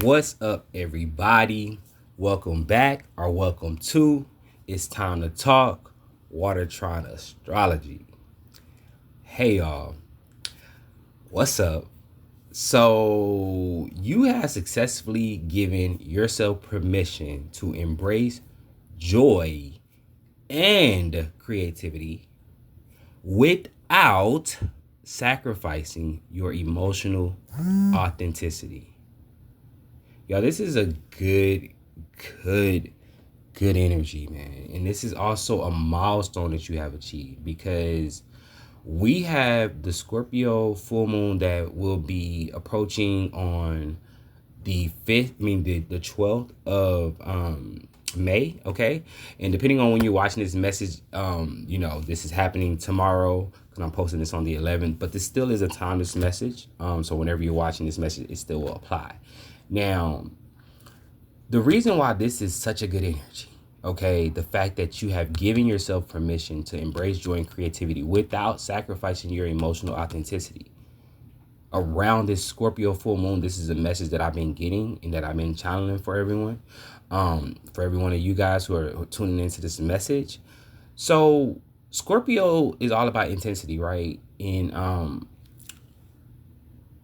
What's up, everybody? Welcome back or welcome to It's Time to Talk Watertron Astrology. Hey, y'all. What's up? So, you have successfully given yourself permission to embrace joy and creativity without sacrificing your emotional authenticity. Y'all, this is a good, good energy, man. And this is also a milestone that you have achieved because we have the Scorpio full moon that will be approaching on the 5th, the 12th of May, okay? And depending on when you're watching this message, this is happening tomorrow because I'm posting this on the 11th, but this still is a timeless message. So whenever you're watching this message, it still will apply. Now, the reason why this is such a good energy, okay, the fact that you have given yourself permission to embrace joy and creativity without sacrificing your emotional authenticity. Around this Scorpio full moon, this is a message that I've been getting and that I've been channeling for everyone. For every one of you guys who are tuning into this message. So Scorpio is all about intensity, right? In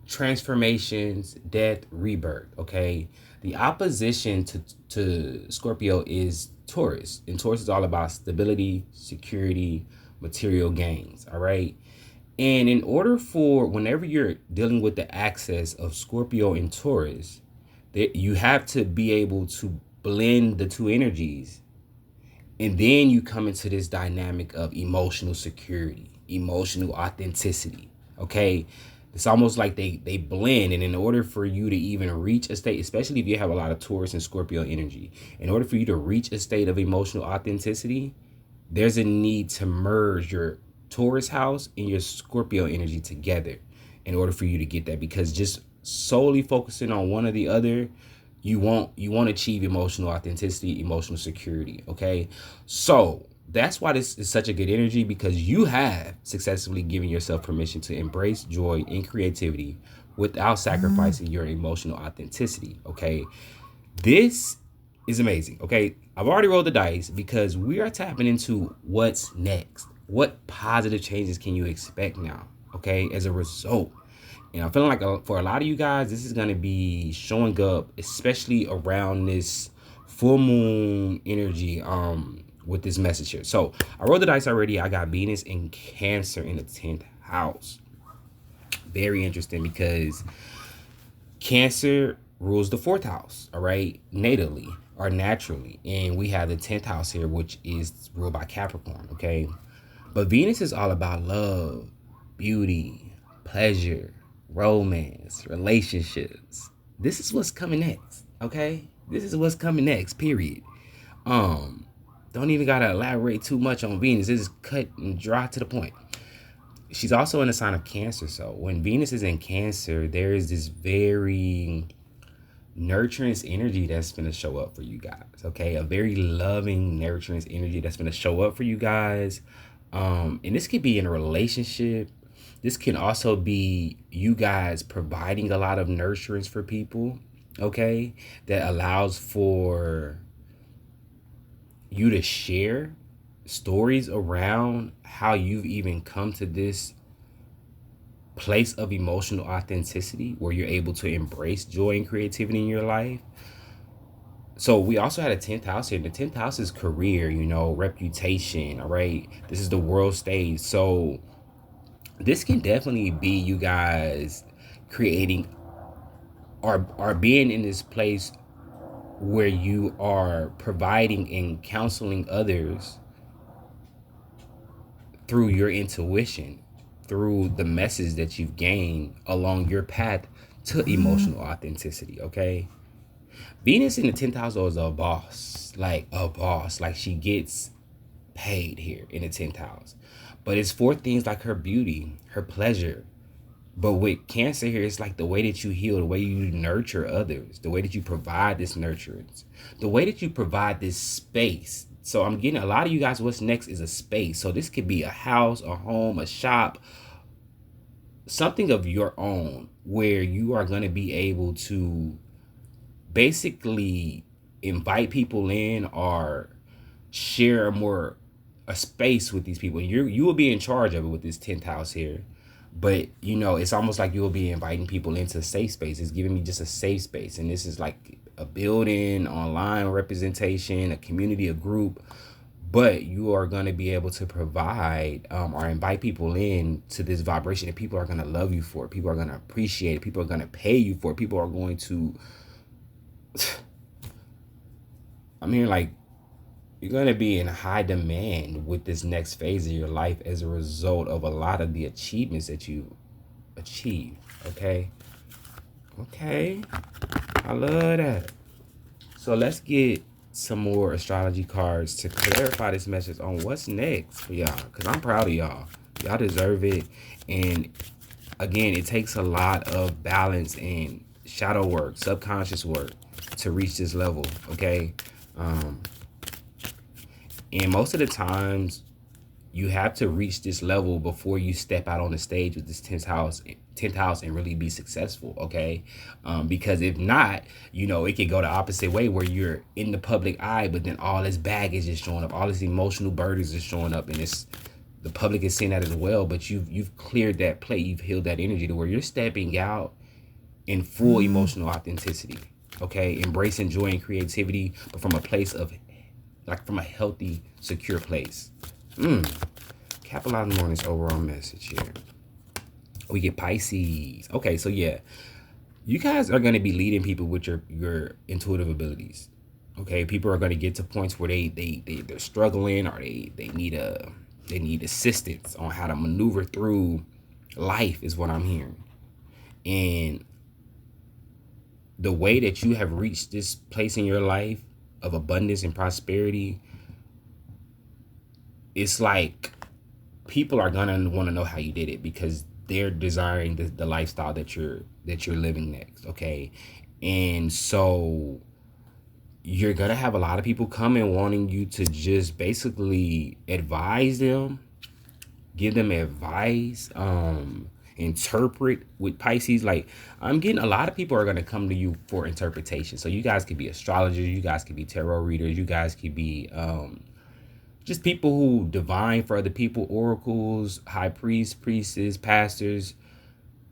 transformations, death, rebirth, okay? The opposition to Scorpio is Taurus. And Taurus is all about stability, security, material gains, all right? And in order for, whenever you're dealing with the axis of Scorpio and Taurus, that you have to be able to blend the two energies. And then you come into this dynamic of emotional security, emotional authenticity, okay? It's almost like they blend. And in order for you to even reach a state, especially if you have a lot of Taurus and Scorpio energy, in order for you to reach a state of emotional authenticity, there's a need to merge your Taurus house and your Scorpio energy together in order for you to get that. Because just solely focusing on one or the other, you won't achieve emotional authenticity, emotional security, okay? So that's why this is such a good energy, because you have successfully given yourself permission to embrace joy and creativity without sacrificing your emotional authenticity, okay? This is amazing, okay? I've already rolled the dice because we are tapping into what's next. What positive changes can you expect now, okay, as a result? And I'm feeling like for a lot of you guys, this is going to be showing up, especially around this full moon energy with this message here. So I rolled the dice already. I got Venus in Cancer in the 10th house. Very interesting because Cancer rules the 4th house, all right, natally or naturally. And we have the 10th house here, which is ruled by Capricorn, okay? But Venus is all about love, beauty, pleasure, romance, relationships. This is what's coming next, okay? This is what's coming next, period. Don't even gotta elaborate too much on Venus. This is cut and dry to the point. She's also in the sign of Cancer, so when Venus is in Cancer, there is this very nurturing energy that's going to show up for you guys, okay? A very loving, nurturing energy that's going to show up for you guys. And this could be in a relationship. This can also be you guys providing a lot of nurturance for people, okay? That allows for you to share stories around how you've even come to this place of emotional authenticity where you're able to embrace joy and creativity in your life. So we also had a 10th house here. The 10th house is career, reputation, all right? This is the world stage. So this can definitely be you guys creating or being in this place where you are providing and counseling others through your intuition, through the message that you've gained along your path to emotional authenticity, okay? Venus in the 10th house is a boss, like she gets paid here in the 10th house. But it's for things like her beauty, her pleasure. But with Cancer here, it's like the way that you heal, the way you nurture others, the way that you provide this nurturance, the way that you provide this space. So I'm getting a lot of you guys, what's next is a space. So this could be a house, a home, a shop, something of your own where you are going to be able to basically invite people in or share a space with these people. You will be in charge of it with this 10th house here. But it's almost like you'll be inviting people into safe space. It's giving me just a safe space. And this is like a building, online representation, a community, a group. But you are going to be able to provide or invite people in to this vibration that people are going to love you for. People are going to appreciate it. People are going to pay you for it. People are going to, you're going to be in high demand with this next phase of your life as a result of a lot of the achievements that you achieve. Okay. I love that. So let's get some more astrology cards to clarify this message on what's next for y'all, because I'm proud of y'all. Y'all deserve it. And again, it takes a lot of balance and shadow work, subconscious work to reach this level. Okay. And most of the times you have to reach this level before you step out on the stage with this 10th house and really be successful. Okay. Because if not, it could go the opposite way where you're in the public eye, but then all this baggage is showing up, all this emotional burdens is showing up, and the public is seeing that as well. But you've cleared that plate, you've healed that energy to where you're stepping out in full emotional authenticity. Okay. Embracing joy and creativity, but from a place of from a healthy, secure place. Capitalizing on this overall message here. We get Pisces. Okay, so yeah, you guys are going to be leading people with your intuitive abilities. Okay, people are going to get to points where they're struggling, or they need assistance on how to maneuver through life, is what I'm hearing. And the way that you have reached this place in your life of abundance and prosperity, it's like people are gonna want to know how you did it, because they're desiring the lifestyle that you're living next. Okay. And so you're gonna have a lot of people coming wanting you to just basically advise them, give them advice, interpret with Pisces. Like, I'm getting a lot of people are going to come to you for interpretation. So you guys could be astrologers, you guys could be tarot readers, you guys could be just people who divine for other people, oracles, high priests, priestesses, pastors.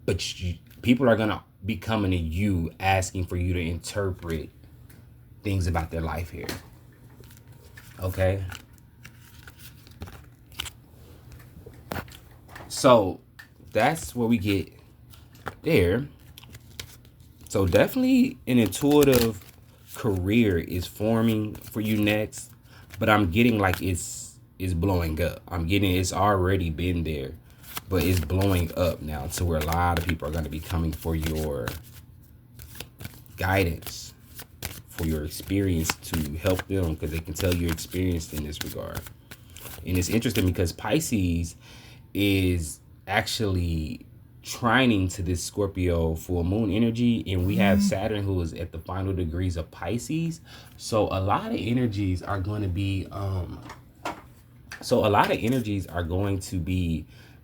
But people are going to be coming to you asking for you to interpret things about their life here. Okay. So that's what we get there. So definitely an intuitive career is forming for you next, but I'm getting like it's blowing up. I'm getting it's already been there, but it's blowing up now to where a lot of people are going to be coming for your guidance, for your experience, to help them, because they can tell you're experienced in this regard. And it's interesting because Pisces is actually trining to this Scorpio full moon energy, and we have Saturn, who is at the final degrees of Pisces. So a lot of energies are going to be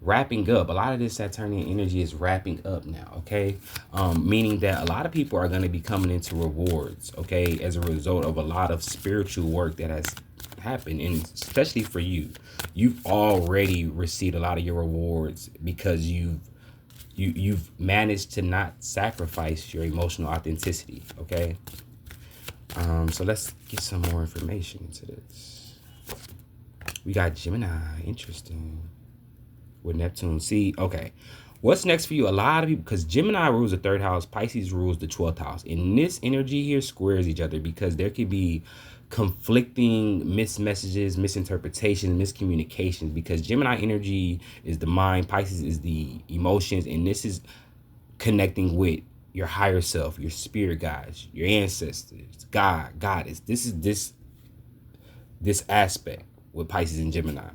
wrapping up. A lot of this Saturnian energy is wrapping up now. Okay. Meaning that a lot of people are going to be coming into rewards, okay, as a result of a lot of spiritual work that has happened. And especially for you've already received a lot of your rewards because you've managed to not sacrifice your emotional authenticity. Okay. So let's get some more information into this. We got Gemini. Interesting. With Neptune. See, okay. What's next for you? A lot of people, because Gemini rules the 3rd house, Pisces rules the 12th house. And this energy here squares each other because there could be conflicting messages, misinterpretations, miscommunications, because Gemini energy is the mind, Pisces is the emotions, and this is connecting with your higher self, your spirit guides, your ancestors, God, Goddess. This is this aspect with Pisces and Gemini.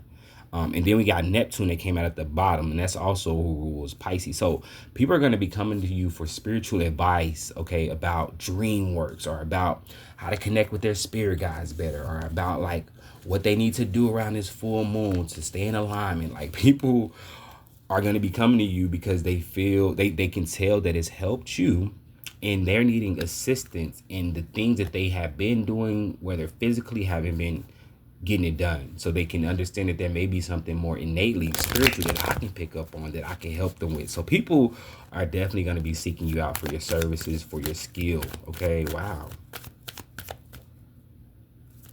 And then we got Neptune that came out at the bottom, and that's also who rules Pisces. So people are going to be coming to you for spiritual advice, okay, about dream works, or about how to connect with their spirit guides better, or about like what they need to do around this full moon to stay in alignment. Like, people are going to be coming to you because they feel they can tell that it's helped you and they're needing assistance in the things that they have been doing, whether physically haven't been getting it done, so they can understand that there may be something more innately spiritual that I can pick up on, that I can help them with. So people are definitely going to be seeking you out for your services, for your skill. Okay, wow.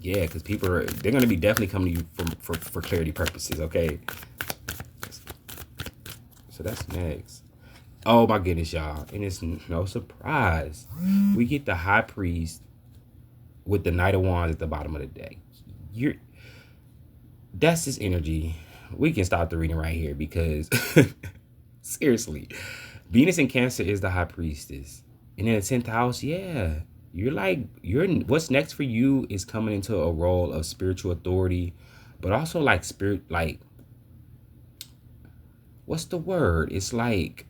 Yeah, because they're going to be definitely coming to you for clarity purposes. Okay, so that's next. Oh my goodness, y'all, and it's no surprise we get the High Priest with the Knight of Wands at the bottom of the deck. That's this energy. We can stop the reading right here because seriously, Venus in Cancer is the High Priestess, and in the 10th house, yeah, what's next for you is coming into a role of spiritual authority, but also like spirit, like, what's the word? It's like,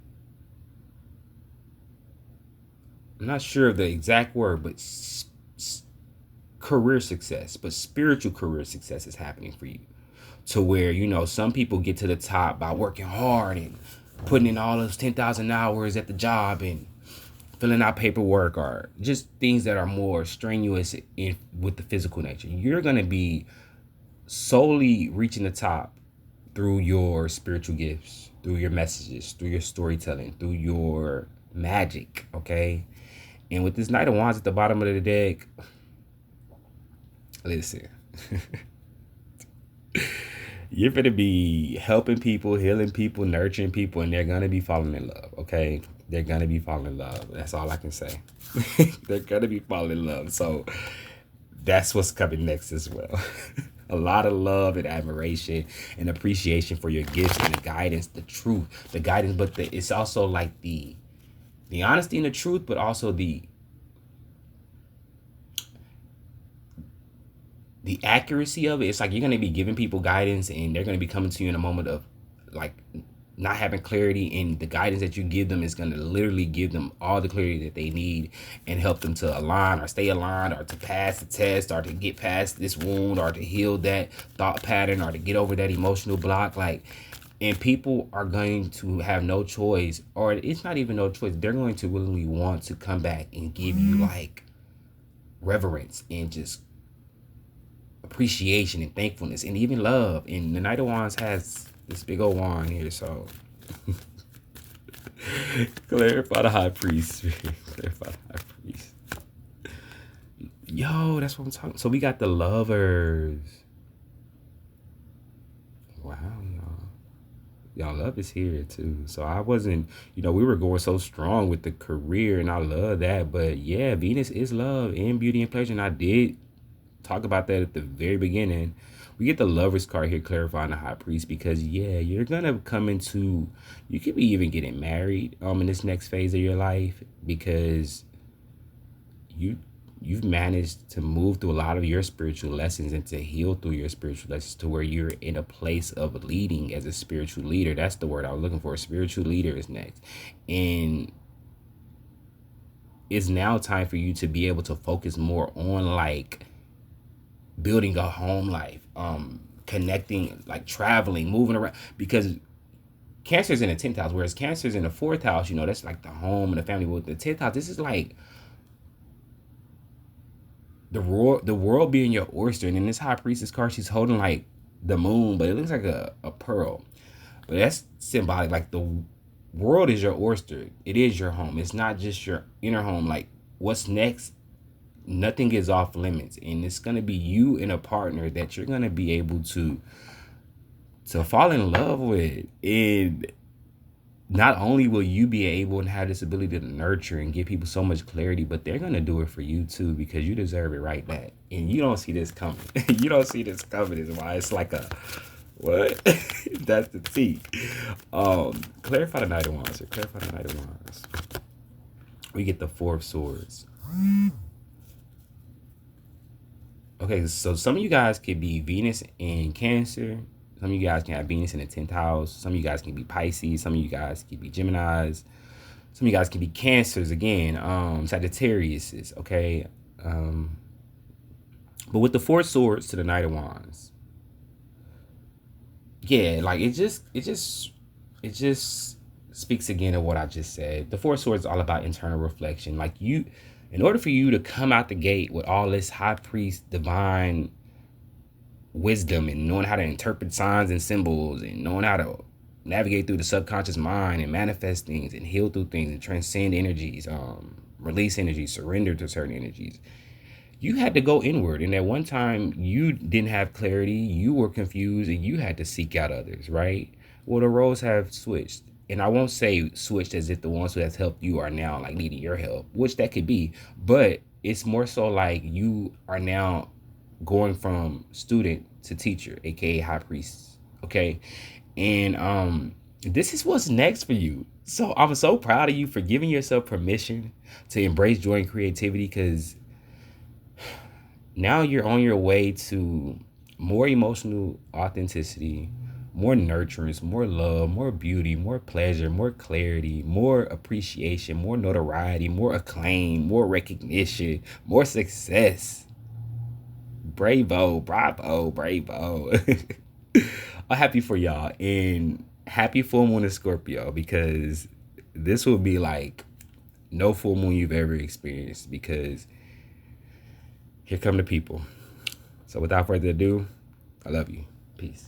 I'm not sure of the exact word, but career success, but spiritual career success is happening for you, to where, you know, some people get to the top by working hard and putting in all those 10,000 hours at the job and filling out paperwork, or just things that are more strenuous with the physical nature. You're going to be solely reaching the top through your spiritual gifts, through your messages, through your storytelling, through your magic, okay? And with this Knight of Wands at the bottom of the deck, listen, you're going to be helping people, healing people, nurturing people, and they're going to be falling in love, okay? They're going to be falling in love. That's all I can say. They're going to be falling in love. So that's what's coming next as well. A lot of love and admiration and appreciation for your gifts and the guidance, the truth, the guidance, but it's also like the honesty and the truth, but also the accuracy of it. It's like you're going to be giving people guidance, and they're going to be coming to you in a moment of like not having clarity, and the guidance that you give them is going to literally give them all the clarity that they need and help them to align or stay aligned, or to pass the test, or to get past this wound, or to heal that thought pattern, or to get over that emotional block. Like, and people are going to have no choice, or it's not even no choice. They're going to willingly want to come back and give you like reverence and just appreciation and thankfulness and even love. And the Knight of Wands has this big old wand here, so clarify the High Priest. Clarify the High Priest. Yo, that's what I'm talking. So we got the Lovers. Wow, y'all love is here too. So I wasn't, we were going so strong with the career, and I love that. But yeah, Venus is love and beauty and pleasure, and I did talk about that at the very beginning. We get the Lovers card here clarifying the High Priest, because yeah, you're gonna come into, you could be even getting married in this next phase of your life, because you've managed to move through a lot of your spiritual lessons and to heal through your spiritual lessons to where you're in a place of leading as a spiritual leader. That's the word I was looking for. Spiritual leader is next. And it's now time for you to be able to focus more on like building a home life, connecting, like traveling, moving around, because Cancer's in the 10th house, whereas Cancer's in the 4th house, that's like the home and the family. With the 10th house, this is like the world being your oyster. And in this High Priestess card, she's holding like the moon, but it looks like a pearl. But that's symbolic. Like the world is your oyster. It is your home. It's not just your inner home. Like what's next, nothing is off limits. And it's going to be you and a partner that you're going to be able to fall in love with. And not only will you be able and have this ability to nurture and give people so much clarity, but they're going to do it for you too, because you deserve it right back. And you don't see this coming. You don't see this coming is why it's like a, what? That's the T. Clarify the Knight of Wands. Clarify the Knight of Wands. We get the Four of Swords. Okay, so some of you guys could be Venus in Cancer. Some of you guys can have Venus in the 10th house. Some of you guys can be Pisces. Some of you guys can be Geminis. Some of you guys can be Cancers again. Sagittariuses, okay? But with the Four Swords to the Knight of Wands, yeah, like it just speaks again of what I just said. The Four of Swords is all about internal reflection. Like in order for you to come out the gate with all this high priest divine wisdom and knowing how to interpret signs and symbols and knowing how to navigate through the subconscious mind and manifest things and heal through things and transcend energies, release energies, surrender to certain energies, you had to go inward. And at one time you didn't have clarity, you were confused, and you had to seek out others, right? Well, the roles have switched. And I won't say switched as if the ones who has helped you are now like needing your help, which that could be, but it's more so like you are now going from student to teacher, aka high priest. Okay. And this is what's next for you. So I'm so proud of you for giving yourself permission to embrace joy and creativity, because now you're on your way to more emotional authenticity, more nurturance, more love, more beauty, more pleasure, more clarity, more appreciation, more notoriety, more acclaim, more recognition, more success. Bravo, bravo, bravo. I'm happy for y'all, and happy full moon in Scorpio, because this will be like no full moon you've ever experienced, because here come the people. So without further ado, I love you. Peace.